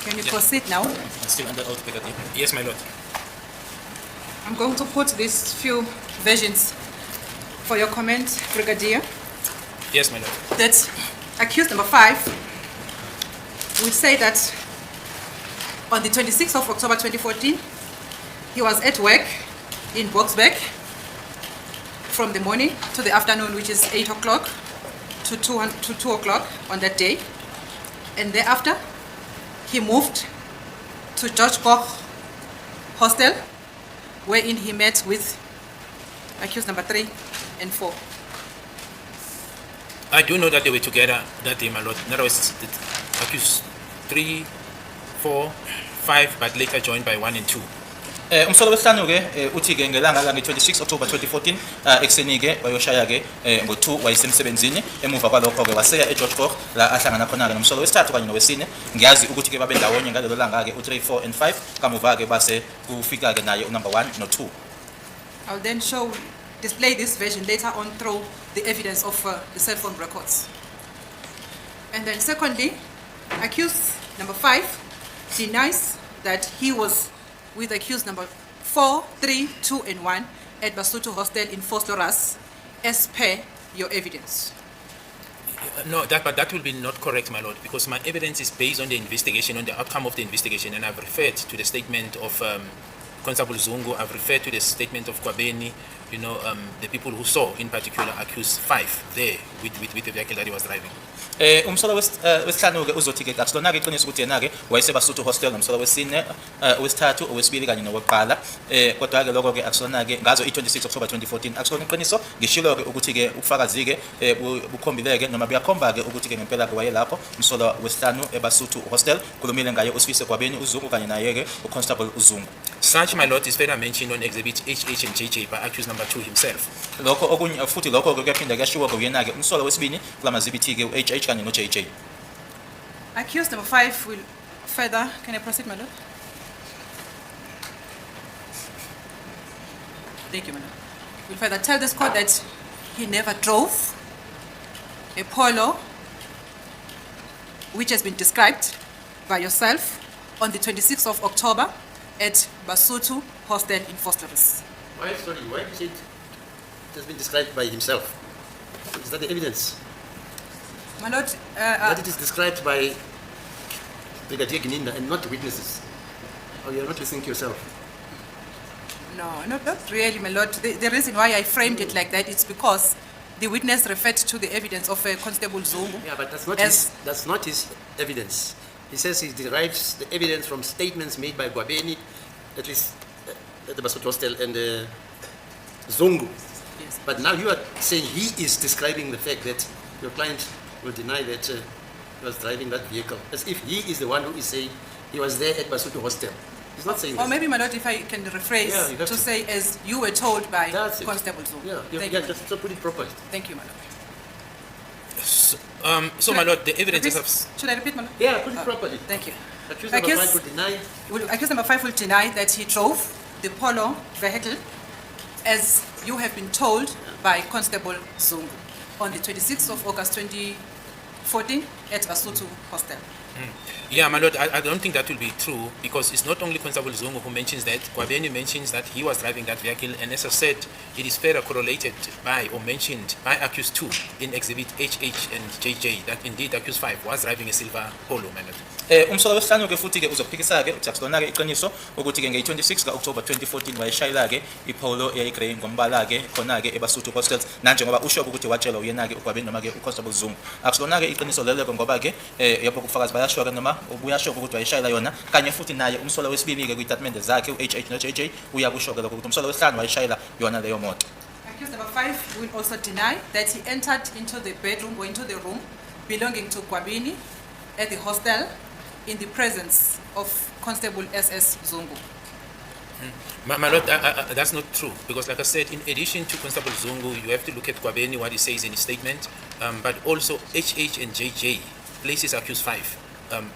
Can you proceed now? Still under oath, Brigadier. Yes, my lord. I'm going to put these few versions for your comment, Brigadier. Yes, my lord. That accused number 5 will say that on the 26th of October 2014, he was at work in Boksburg from the morning to the afternoon, which is 8 o'clock to 2 o'clock on that day. And thereafter, he moved to George Koch Hostel, wherein he met with accused number 3 and 4. I do know that they were together that day, my lord. In other words, the accused 3, 4, 5, but later joined by 1 and 2. Umsolo wesihlanu ke uthi ke ngelanga la nge-26 October 2014 ekseni ke wayoshaya ke ngo2 wayesemsebenzini emuva kwalokho ke waseya eGeorge Koch la ahlangana khona ke nomsolo wesithathu kanye nowesine. Ngiyazi ukuthi ke babe ndawonye ngalelo langa ke u3, 4 and 5 kamuva ke base kufika ke naye unumber 1 no 2. I'll then display this version later on through the evidence of the cell phone records. And then secondly, accused number 5 denies that he was with accused number 4, 3, 2 and 1 at Basotho Hostel in Vosloorus as per your evidence. No, but that will be not correct, my lord, because my evidence is based on the investigation, on the outcome of the investigation, and I've referred to the statement of Constable Zungu, I've referred to the statement of Kwabeni, the people who saw, in particular, accused 5 there with the vehicle that he was driving. Umsolo wesihlanu ke uzothi ke akulona ke iqiniso ukuthi yena ke wayesebasuthu hostel nomsolo wesine wesithathu owesibili kanye nowokuqala kodwa ke lokho ke akulona ke ngazo i26 October 2014 akulona iqiniso ngishilo ke ukuthi ke ubufakazi ke bukhombile noma buyakhomba ke ukuthi ke ngempela ke wayelapho umsolo wesihlanu ebasuthu hostel kulumile ngaye usifise Kwabeni uZungu kanye naye ke uConstable uZungu. Such, my lord, is further mentioned on exhibit HH and JJ by accused number 2 himself. Lokho okunye futhi lokho ke kuyaphinda kuyashiwo ke uyena ke umsolo wesibini kulamazibithi ke uHH kanye noJJ. Accused number 5 will further, can I proceed, my lord? Thank you, my lord. Will further tell this court that he never drove a Polo, which has been described by yourself on the 26th of October at Basotho Hostel in Vosloorus. Why did you say it has been described by himself? Is that the evidence? My lord, that it is described by Brigadier Gininda and not witnesses? Or you are not listening to yourself? No, not really, my lord. The reason why I framed it like that is because the witness referred to the evidence of Constable Zungu. Yeah, but that's not his evidence. He says he derives the evidence from statements made by Kwabeni, at least at the Basotho Hostel, and Zungu. Yes. But now you are saying he is describing the fact that your client will deny that he was driving that vehicle, as if he is the one who is saying he was there at Basotho Hostel. He's not saying Or maybe, my lord, if I can rephrase to say as you were told by Constable Zungu. Yeah, just put it properly. Thank you, my lord. So my lord, the evidence should I repeat, my lord? Yeah, put it properly. Thank you. Accused number 5 will deny. Accused number 5 will deny that he drove the Polo vehicle as you have been told by Constable Zungu on the 26th of August 2014 at Basotho Hostel. Yeah, my lord, I don't think that will be true because it's not only Constable Zungu who mentions that. Kwabeni mentions that he was driving that vehicle, and as I said, it is further correlated by or mentioned by accused 2 in exhibit HH and JJ that indeed accused 5 was driving a silver Polo, my lord. Umsolo wesihlanu ke futhi ke uzophikisa ke uJackson ke iqiniso ukuthi ke nge-26 October 2014 wayeshayela ke iPolo eyigrey ngombala ke khona ke eBasotho Hostels nanje ngoba usho ukuthi watshela uyena ke uKwabeni noma ke uConstable Zungu. Akusona ke iqiniso lelo ngoba ke yabo kufakazi bayasho ke noma ubuyasho ukuthi wayeshayela yona kanye futhi naye umsolo wesibili ke kwistatement zakhe uHH noJJ uyakusho ke lokho ukuthi umsolo wesihlanu wayeshayela yona leyo moto. Accused number 5 will also deny that he entered into the bedroom or into the room belonging to Kwabeni at the hostel in the presence of Constable SS Zungu. My lord, that's not true because like I said, in addition to Constable Zungu, you have to look at Kwabeni, what he says in his statement, but also HH and JJ places accused 5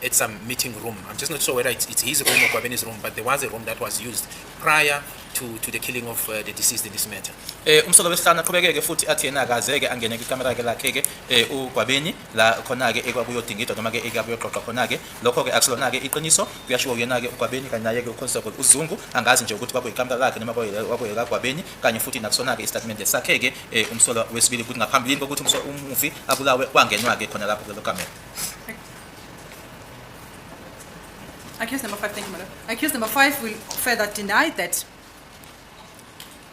at some meeting room. I'm just not sure whether it's his room or Kwabeni's room, but there was a room that was used prior to the killing of the deceased in this matter. Umsolo wesihlanu aqhubekeke futhi athi yena akazeke angene kwikamera yakhe lakhe ke uGwabeni la khona ke ekwakuyodingidwa noma ke ekabuyoxoxa khona ke lokho ke akusilona ke iqiniso kuyashiwo yena ke uGwabeni kanye naye ke uConstable uZungu angazi nje ukuthi kwakuyikamera lakhe noma kwakuyela kaGwabeni kanye futhi nakusona ke istatement sakhe ke umsolo wesibili ukuthi ngaphambilini kokuthi umufi abulawe kwangenwa ke khona lapho kulelo kamera. Accused number 5, thank you, madam. Accused number 5 will further deny that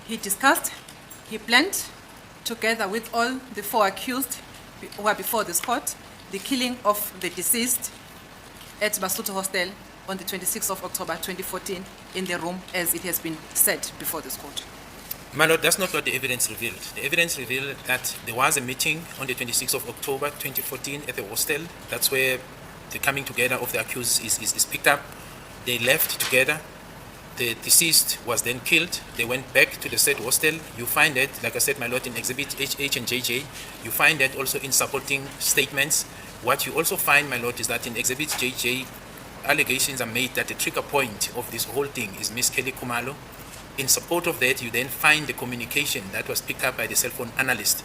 he discussed, he planned, together with all the 4 accused who are before this court, the killing of the deceased at Basotho Hostel on the 26th of October 2014 in the room as it has been said before this court. My lord, that's not what the evidence revealed. The evidence revealed that there was a meeting on the 26th of October 2014 at the hostel. That's where the coming together of the accused is picked up. They left together. The deceased was then killed. They went back to the said hostel. You find it, like I said, my lord, in Exhibit HH and JJ. You find that also in supporting statements. What you also find, my lord, is that in Exhibit JJ, allegations are made that the trigger point of this whole thing is Miss Kelly Kumalo. In support of that, you then find the communication that was picked up by the cell phone analyst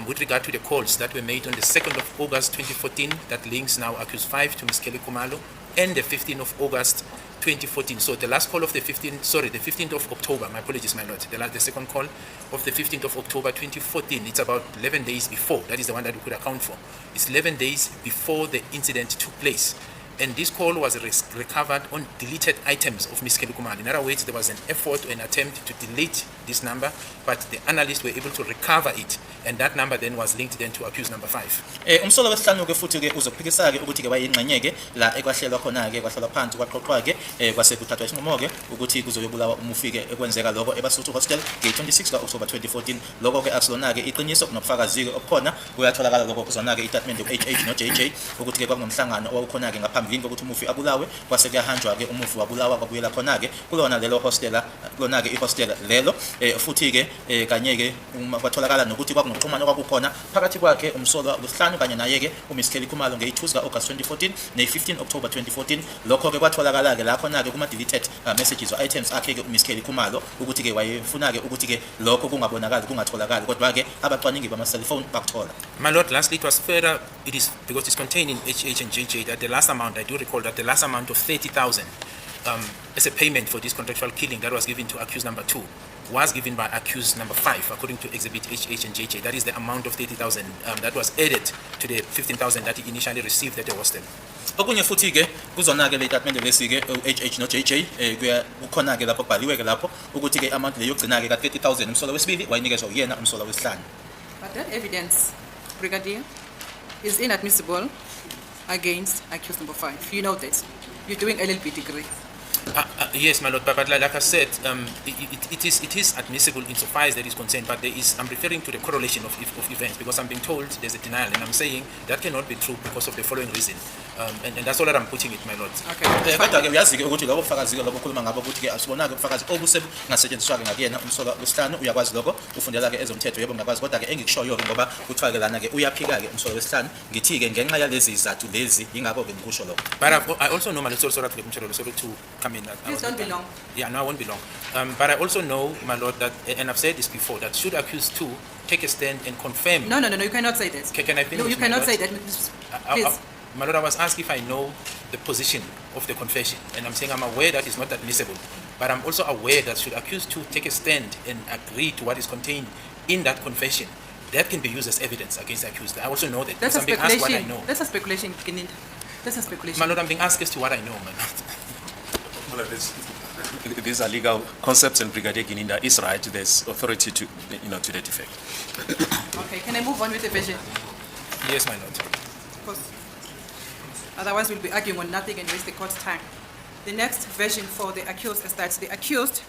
with regard to the calls that were made on the 2nd of August 2014 that links now accused 5 to Ms. Kelly Kumalo, and the 15th of August 2014. So the last call of the 15th of October, my apologies, my lord, the second call of the 15th of October 2014, it's about 11 days before. That is the one that we could account for. It's 11 days before the incident took place. And this call was recovered on deleted items of Ms. Kelly Kumalo. In other words, there was an effort or an attempt to delete this number, but the analysts were able to recover it, and that number then was linked then to accused number 5. Umsolo wesihlanu ke futhi ke uzophikisa ke ukuthi ke wayingxenye ke la ekwahlelwa khona ke kwahlalwa phansi kwaqoqwa ke kwase kuthathwa isinqumo ke ukuthi kuzoyobulawa umufi ke ekwenzeka lokho eBasotho Hostel nge-26 ka October 2014. Lokho ke asilona ke iqiniso kunobufakazi ke obukhona kuyatholakala lokho kuzona ke istatement of-HH no JJ ukuthi ke kwakunomhlangano owawukhona ke ngaphambilini kokuthi umufi abulawe kwase kuyahanjwa ke umufi wabulawa kwabuyela khona ke kulona lelo hostela kulona ke ihostela lelo futhi ke kanye ke uma kwatholakala nokuthi kwakunokuxhumana kwakukhona phakathi kwakhe umsolwa wesihlanu kanye naye ke uMiss Kelly Kumalo nge-2 ka August 2014 ne-15 October 2014. Lokho ke kwatholakala ke la khona ke kuma deleted messages or items akhe ke uMiss Kelly Kumalo ukuthi ke wayefuna ke ukuthi ke lokho kungabonakali kungatholakali kodwa ke abacwaningi bama cell phone bakuthola. My lord, lastly, it was further, it is because it's contained in HH and JJ that the last amount, I do recall that the last amount of 30,000 as a payment for this contractual killing that was given to accused number 2 was given by accused number 5 according to Exhibit HH and JJ. That is the amount of 30,000 that was added to the 15,000 that he initially received at the hostel. Okunye futhi ke kuzona ke le statement lesi ke HH no JJ kuya ukhona ke lapho kubhaliwe ke lapho ukuthi ke amount leyo yokugcina ke ka 30,000 umsolo wesibili wayinikezwa uyena umsolo wesihlanu. But that evidence, Brigadier, is inadmissible against accused number 5. You know that. You're doing LLB degree. Yes, my lord, but like I said, it is admissible insofar as that is concerned, but I'm referring to the correlation of events because I'm being told there's a denial, and I'm saying that cannot be true because of the following reason, and that's all that I'm putting it, my lord. Okay. Kodwa ke uyazi ke ukuthi lokho bufakazi ke lokho khuluma ngabo ukuthi ke asibona ke ubufakazi obusengasetshenziswa ke ngakuyena umsolo wesihlanu uyakwazi lokho ufundela ke ezomthetho yebo ngakwazi kodwa ke engikushoyo ke ngoba kuthiwa ke lana ke uyaphika ke umsolo wesihlanu ngithi ke ngenxa yalezi izathu lezi ingakho ke ngikusho lokho. But I also know, my lord, sorry to come in. Please don't be long. Yeah, no, I won't be long. But I also know, my lord, that, and I've said this before, that should accused 2 take a stand and confirm. No, you cannot say that. Can I finish? No, you cannot say that. Please. My lord, I was asked if I know the position of the confession, and I'm saying I'm aware that it's not admissible, but I'm also aware that should accused 2 take a stand and agree to what is contained in that confession, that can be used as evidence against the accused. I also know that. That's a I'm being asked what I speculation. know. That's a speculation, Gininda. That's a speculation. My lord, I'm being asked as to what I know, my lord. These are legal concepts, and Brigadier Gininda is right. There's authority to that effect. Okay, can I move on with the version? Yes, my lord. Of course. Otherwise, we'll be arguing on nothing and waste the court's time. The next version for the accused is that the accused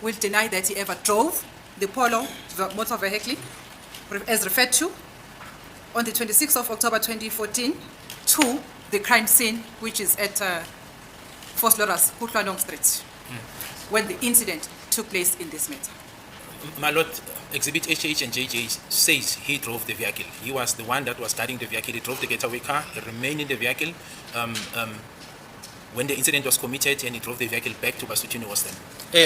will deny that he ever drove the Polo motor vehicle, as referred to, on the 26th of October 2014 to the crime scene, which is at Fosloras, Kutlanong Street, when the incident took place in this matter. My lord, Exhibit HH and JJ says he drove the vehicle. He was the one that was guarding the vehicle. He drove the getaway car. He remained in the vehicle. when the incident was committed and he drove the vehicle back to Basotho Hostel.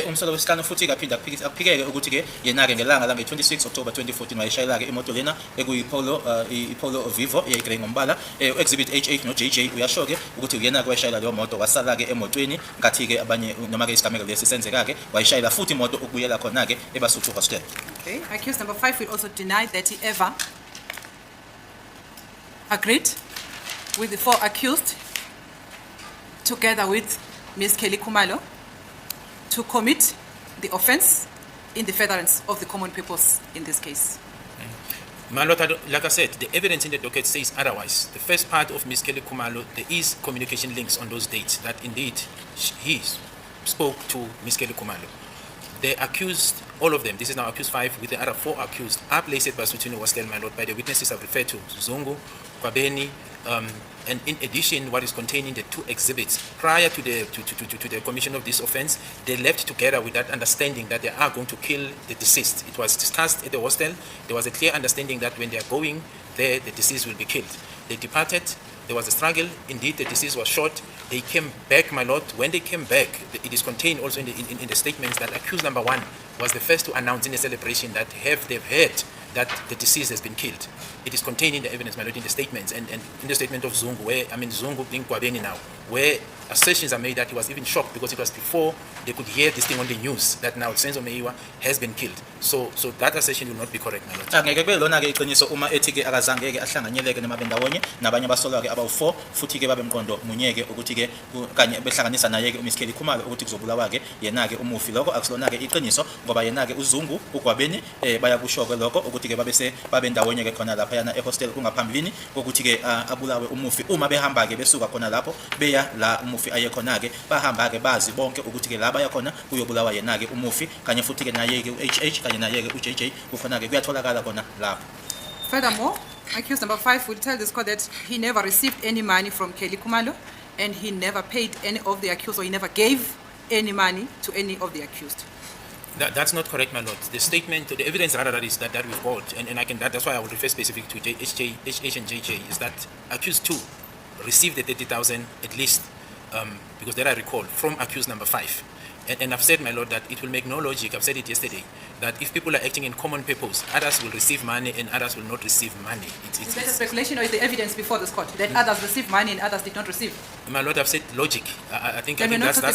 Umsolo wesihlanu futhi kaphinde akuphikeke ukuthi ke yena-ke ngelanga lange-26 October 2014 wayeshayela-ke imoto lena ipolo Vivo eyayigrey ngombala exhibit H8 no-JJ uyasho-ke ukuthi uyena-ke wayeshayela leyo moto wasala-ke emotweni ngathi-ke abanye noma-ke isigameko lesi senzeka-ke wayeshayela futhi imoto ukubuyela khona-ke eBasotho Hostel. Okay, accused number 5 will also deny that he ever agreed with the 4 accused together with Ms. Kelly Khumalo to commit the offense in the furtherance of the common purpose in this case. My Lord, like I said, the evidence in the docket says otherwise. The first part of Ms. Kelly Khumalo, there is communication links on those dates that indeed he spoke to Ms. Kelly Khumalo. The accused, all of them, this is now accused 5 with the other 4 accused, are placed at Basotho Hostel, my Lord, by the witnesses I've referred to, Zungu, Kwabeni, and in addition, what is contained in the 2 exhibits, prior to the commission of this offense, they left together with that understanding that they are going to kill the deceased. It was discussed at the hostel. There was a clear understanding that when they are going there, the deceased will be killed. They departed. There was a struggle. Indeed, the deceased was shot. They came back, my Lord. When they came back, it is contained also in the statements that accused number 1 was the first to announce in the celebration that they've heard that the deceased has been killed. It is contained in the evidence, my Lord, in the statements, and in the statement of Zungu, Zungu being Kwabeni now, where assertions are made that he was even shocked because it was before they could hear this thing on the news that now Senzo Meiwa has been killed. So that assertion will not be correct, my Lord. Angeke kube lona-ke iqiniso uma ethi-ke akazange-ke ahlanganyeleke nemabendawonye nabanye abasolwa-ke abawu-4 futhi-ke babemqondo munye-ke ukuthi-ke kanye behlanganisa naye-ke uMs Kelly Khumalo ukuthi kuzobulawa-ke yena-ke umufi. Lokho akusilona-ke iqiniso ngoba yena-ke uZungu uGwabeni bayakusho-ke lokho ukuthi-ke babendawonye-ke khona laphayana ehostel kungaphambilini kokuthi-ke abulawe umufi. Uma behamba-ke besuka khona lapho beya la umufi aye khona-ke bahamba-ke bazi bonke ukuthi-ke la baya khona kuyobulawa yena-ke umufi kanye futhi-ke naye-ke u-HH kanye naye-ke uJJ kukhona-ke kuyatholakala khona lapho. Furthermore, accused number 5 will tell this court that he never received any money from Kelly Khumalo and he never paid any of the accused, or he never gave any money to any of the accused. That's not correct, my Lord. The statement, the evidence rather that is that we've got, and that's why I will refer specific to HH and JJ, is that accused 2 received the 30,000 at least, because that I recall, from accused number 5. And I've said, my Lord, that it will make no logic, I've said it yesterday, that if people are acting in common purpose, others will receive money and others will not receive money. Is that a speculation or is the evidence before this court that others received money and others did not receive? My Lord, I've said logic. I think that's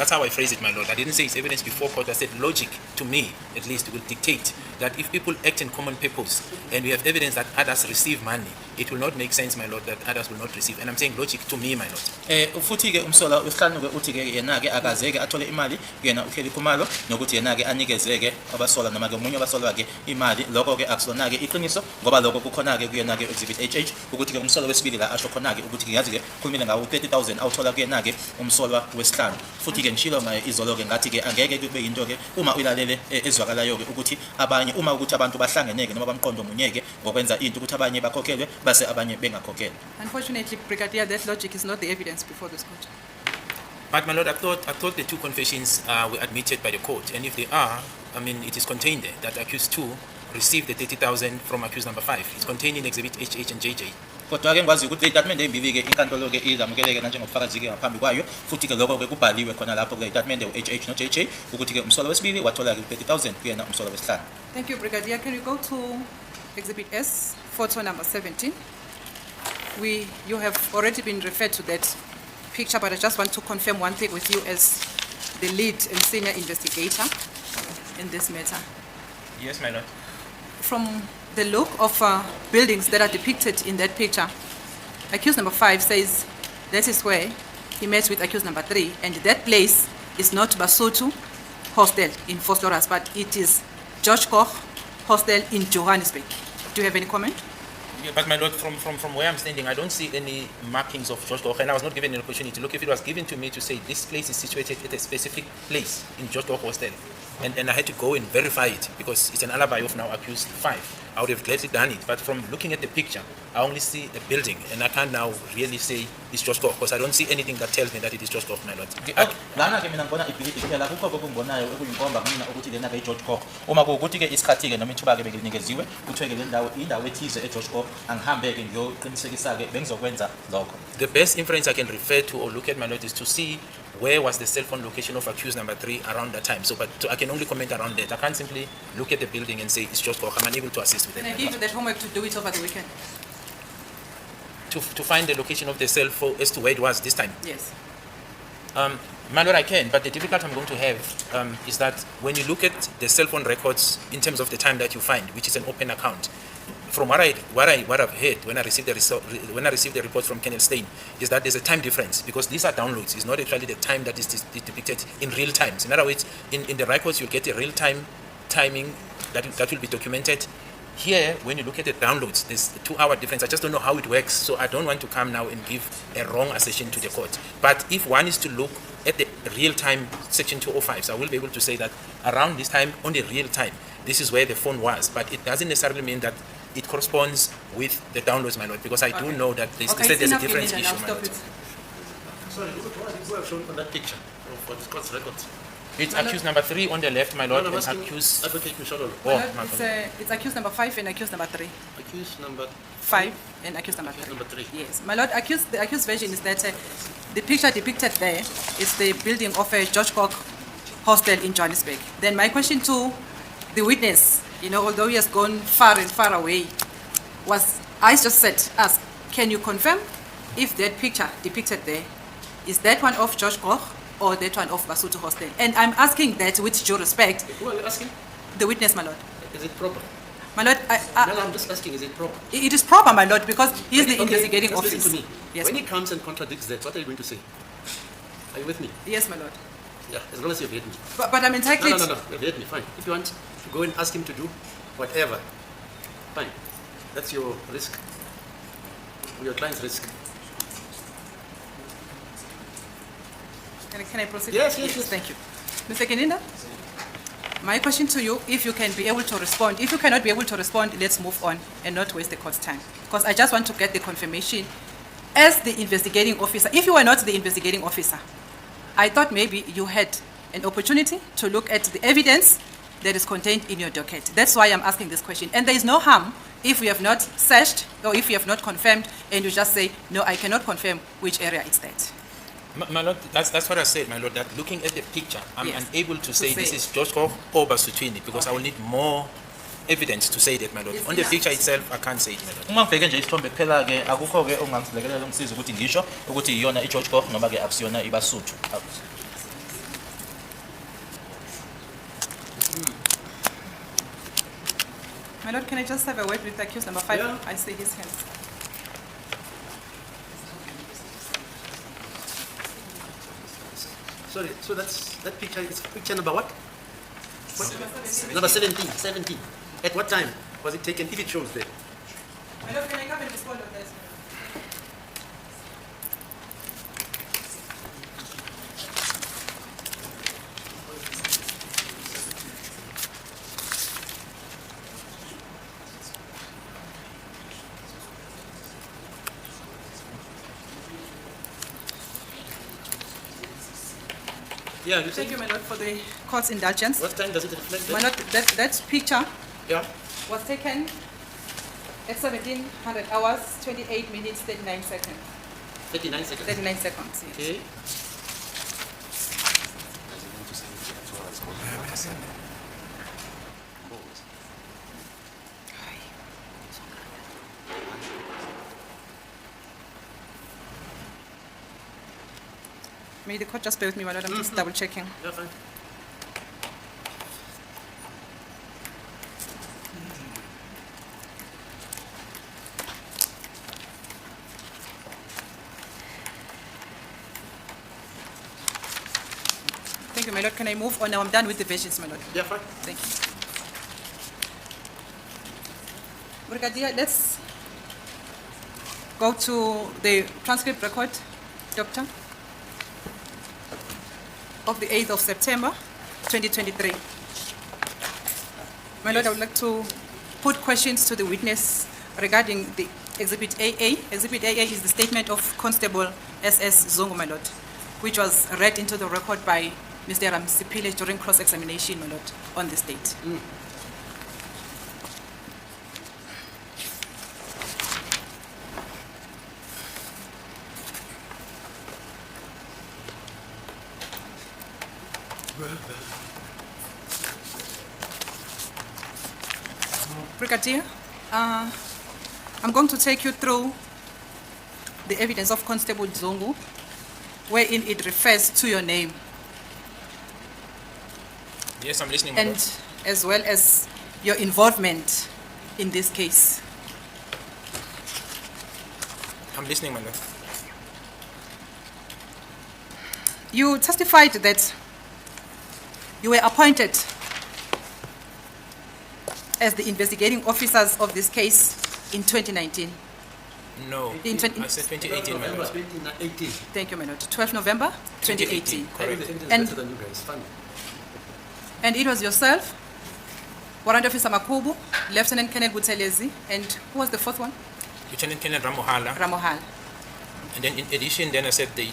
how I phrase it, my Lord. I didn't say it's evidence before court. I said logic, to me at least, will dictate that if people act in common purpose and we have evidence that others receive money, it will not make sense, my Lord, that others will not receive. And I'm saying logic to me, my Lord. Futhi-ke umsola wesihlanu-ke uthi-ke yena-ke akazeke athole imali kuyena uKelly Khumalo nokuthi yena-ke anikezeke abasola noma-ke omunye abasolwa-ke imali. Lokho-ke akusona-ke iqiniso ngoba lokho kukhona-ke kuyena-ke exhibit HH ukuthi-ke umsola wesibili la asho khona-ke ukuthi ngiyazi-ke khulumile ngawo 30,000 awuthola kuyena-ke umsolwa wesihlanu. Futhi-ke ngishilo izolo-ke ngathi-ke angeke kube yinto-ke uma uyilalele ezwakalayo-ke ukuthi abanye uma ukuthi abantu bahlangeneke noma bamqondo munye-ke ngokwenza into ukuthi abanye bakhokhelwe base abanye bengakhokhelwa. Unfortunately, Brigadier, that logic is not the evidence before this court. But my Lord, I thought the 2 confessions were admitted by the court, and if they are, it is contained there that accused 2 received the 30,000 from accused number 5. It's contained in exhibit HH and JJ. Kodwa-ke ngikwazi ukuthi itatimende embili-ke inkantolo-ke izamukeleke nanjengobufakazi-ke ngaphambi kwayo futhi-ke lokho-ke kubhaliwe khona lapho kule itatimende u-HH no-JJ ukuthi-ke umsolo wesibili wathola-ke 30,000 kuyena umsolo wesihlanu. Thank you, Brigadier. Can you go to exhibit S, photo number 17? You have already been referred to that picture, but I just want to confirm one thing with you as the lead and senior investigator in this matter. Yes, my Lord. From the look of buildings that are depicted in that picture, accused number 5 says that is where he met with accused number 3, and that place is not Basotho Hostel in Vosloorus, but it is George Koch Hostel in Johannesburg. Do you have any comment? Yeah, but my Lord, from where I'm standing, I don't see any markings of George Koch, and I was not given an opportunity to look. If it was given to me to say this place is situated at a specific place in George Koch Hostel, and I had to go and verify it because it's an alibi of now accused 5. I would have gladly done it, but from looking at the picture, I only see a building, and I can't now really say it's George Koch because I don't see anything that tells me that it is George Koch, my lord. Lana ke mina ngibona ibhilidi kuphela kukho okungibonayo ekuyinkomba kumina ukuthi lena ke George Koch. Uma kuwukuthi ke isikhathi ke noma ithuba ke bekunikeziwe kuthiwe ke le ndawo indawo ethize eGeorge Koch angihambe ke ngiyoqinisekisa ke bengizokwenza lokho. The best inference I can refer to or look at, my lord, is to see where was the cell phone location of accused number 3 around that time. So, I can only comment around that. I can't simply look at the building and say it's George Koch. I'm unable to assist with that. Can I give you that homework to do it over the weekend? To find the location of the cell phone as to where it was this time. Yes. My lord, I can, but the difficulty I'm going to have is that when you look at the cell phone records in terms of the time that you find, which is an open account, from what I've heard when I received the report from Colonel Stein, is that there's a time difference because these are downloads. It's not actually the time that is depicted in real times. In other words, in the records you'll get a real time timing that will be documented. Here, when you look at the downloads, there's a 2-hour difference. I just don't know how it works, so I don't want to come now and give a wrong assertion to the court. But if one is to look at the real-time section 205, so I will be able to say that around this time, on the real time, this is where the phone was. But it doesn't necessarily mean that it corresponds with the downloads, my lord, because I do know that there's a different issue, my lord. Sorry, who have shown on that picture for the court's records? It's accused number 3 on the left, my lord, No, I'm and asking accused... Advocate Mshololo. Oh, My lord, my God. it's accused number 5 and accused number 3. Accused number 5 and accused number 3. number 3. Yes, my lord, the accused version is that the picture depicted there is the building of a George Koch hostel in Johannesburg. Then my question to the witness, although he has gone far and far away, I just said, ask, can you confirm if that picture depicted there is that one of George Koch or that one of Basotho hostel? And I'm asking that with due respect. Who are you asking? The witness, my lord. Is it proper? My lord, No, I'm just asking, is it proper? it is proper, my lord, because he is the Okay, investigating just officer. listen to me. Yes, When he comes and contradicts that, what are you going to say? Are you with me? yes, my lord. Yeah, as long as you've heard me. But I'm entitled. No, you've heard me, fine. If you want to go and ask him to do whatever, fine. That's your risk. Your client's risk. Can I proceed? Yes. Thank you. Mr. UGininda, my question to you, if you can be able to respond. If you cannot be able to respond, let's move on and not waste the court's time. Because I just want to get the confirmation as the investigating officer. If you were not the investigating officer, I thought maybe you had an opportunity to look at the evidence that is contained in your docket. That's why I'm asking this question. And there is no harm if we have not searched or if we have not confirmed and you just say, no, I cannot confirm which area it's that. My lord, that's what I said, my lord, that looking at the picture, I'm Yes. unable to say say this it. is George Koch or Basotho because I will need more evidence to say that, my lord. Yes, On the yeah. picture itself, I can't say it, my lord. Uma ngibheke nje isithombe kuphela ke akukho ke ongangisilekelela umsizi ukuthi ngisho ukuthi iyona iGeorge Koch noma ke akusiyona iBasotho. My lord, can I just have a word with accused number 5? Yeah. I see his hands. Sorry, so that picture is picture number what? Number 17. 17. At what time was it taken, if it shows there? My lord, can I come and respond on this? Yeah, you Thank said, you, my lord, for the court's indulgence. what time does it reflect My there? lord, that picture Yeah. was taken at 1700 hours, 28 minutes, 39 seconds. 39 seconds. 39 seconds, yes. Okay. May the court just bear with me, my lord, I'm just double checking. Yeah, fine. Thank you, my lord. Can I move on now? I'm done with the versions, my lord. Yeah, fine. Thank you. Brigadier, let's go to the transcript record, Doctor, of the 8th of September, 2023. My Lord, I would like to put questions to the witness regarding the Exhibit AA. Exhibit AA is the statement of Constable SS Zungu, my Lord, which was read into the record by Mr. Ramsipile during cross-examination, my Lord, on this date. Brigadier, I'm going to take you through the evidence of Constable Zungu, wherein it refers to your name, Yes, I'm listening, my and lord. as well as your involvement in this case. I'm listening, my lord. You testified that you were appointed as the investigating officers of this case in 2019. No, In 20 I said 2018, my November lord. 2018. Thank you, my Lord. 12 November 2018. Correct. And- Better than you guys. Funny. And it was yourself, Warrant Officer Makubu, Lieutenant Colonel Buthelezi, and who was the fourth one? Lieutenant Colonel Ramohala. Ramohal. And then in addition, then I said the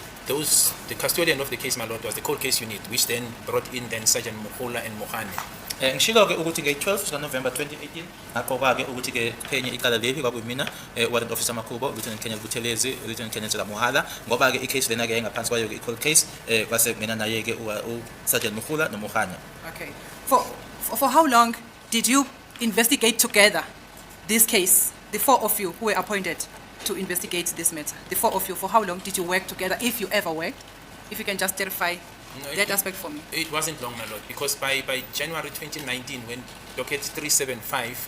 custodian of the case, my lord, was the cold case unit, which then brought in then Sergeant Mukhula and Mohane. ngishilo-ke ukuthi nge-12 November 2018 ngaqokwa-ke ukuthi-ke phenye icala leli kwakuyimina warrant officer Makhubo, Lieutenant Colonel Buthelezi, Lieutenant Colonel Muhala, ngoba-ke i-case lena-ke yayingaphansi kwayo-ke i-cold case kwase kungena naye-ke uSergeant Mukhula noMohane. Okay. For how long did you investigate together this case, the four of you who were appointed to investigate this matter? The four of you, for how long did you work together, if you ever worked? If you can just clarify No, that aspect for me. It wasn't long, my lord, because by January 2019, when docket 375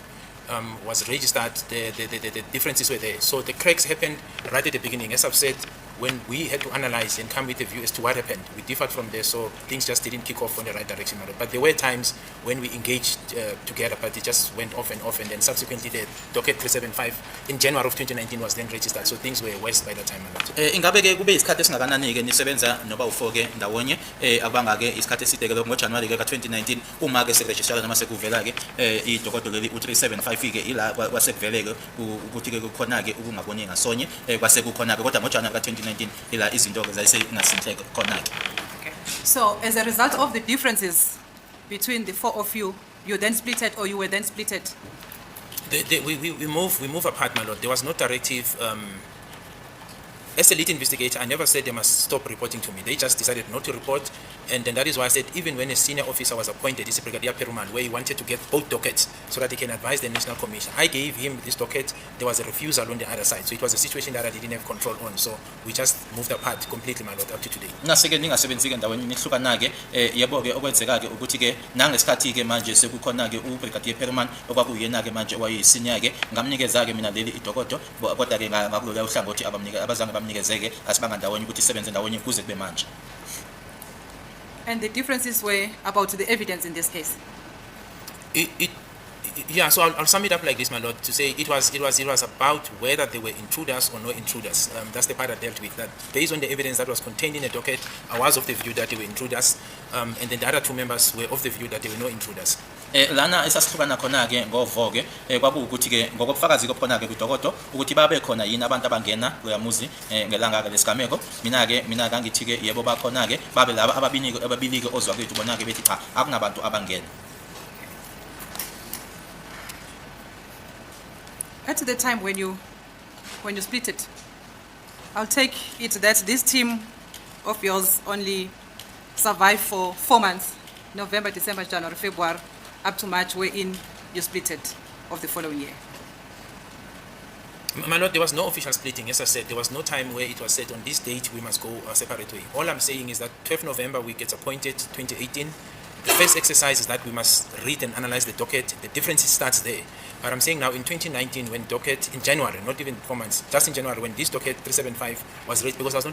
was registered, the differences were there. So the cracks happened right at the beginning. As I've said, when we had to analyze and come with a view as to what happened, we differed from there, so things just didn't kick off on the right direction, my lord. But there were times when we engaged together, but it just went off, and then subsequently the docket 375 in January of 2019 was then registered, so things were worse by that time, my lord. Ingabe-ke kube isikhathi esingakanani-ke nisebenza noba u-4-ke ndawonye akubanga-ke isikhathi eside-ke lokho ngoJanuwari-ke ka-2019 uma-ke sekurejistarwa noma sekuvela-ke idokodo leli u-375-ke ila kwasekuveleke ukuthi-ke kukhona-ke ukungaboni ngasonye kwase kukhona-ke kodwa ngoJanuwari ka-2019 ila izinto-ke zayisengasinhle khona-ke. Okay. So as a result of the differences between the four of you, you then splitted, or you were then splitted? We move apart, my lord. There was no directive. As a lead investigator, I never said they must stop reporting to me. They just decided not to report, and then that is why I said even when a senior officer was appointed, it's a Brigadier Perumal, where he wanted to get both dockets so that he can advise the National Commission. I gave him this docket. There was a refusal on the other side, so it was a situation that I didn't have control on. So we just moved apart completely, my lord, up to today. Ngase-ke ningasebenzike ndawonye nihlukana-ke yebo-ke okwenzeka-ke ukuthi-ke nangesikhathi-ke manje sekukhona-ke uBrigadier Perumal okwakuyena-ke manje owayiyisenior-ke ngamnikeza-ke mina leli idokodo kodwa-ke ngakulolu uhlangothi abazange bamnikezeke asibanga ndawonye ukuthi isebenze ndawonye kuze kube manje. And the differences were about the evidence in this case. Yeah, so I'll sum it up like this, my lord, to say it was about whether they were intruders or no intruders. That's the part I dealt with. That based on the evidence that was contained in the docket, I was of the view that they were intruders, and then the other two members were of the view that they were no intruders. Lana esasihlukana khona-ke ngovo-ke kwakuwukuthi-ke ngokobufakazi khona-ke kwidokodo ukuthi babe khona yini abantu abangena kuya muzi ngelanga-ke lesigameko. Mina-ke angithi-ke yebo bakhona-ke babe laba ababili-ke ozwa kwethu bona-ke bethi cha akunabantu abangena. At the time when you split it, I'll take it that this team of yours only survived for 4 months, November, December, January, February, up to March, wherein you split it of the following year. My lord, there was no official splitting. As I said, there was no time where it was said on this date we must go a separate way. All I'm saying is that 12 November we get appointed, 2018. The first exercise is that we must read and analyze the docket. The difference starts there. But I'm saying now in 2019, when docket, in January, not even 4 months, just in January, when this docket 375 was raised, because I was not even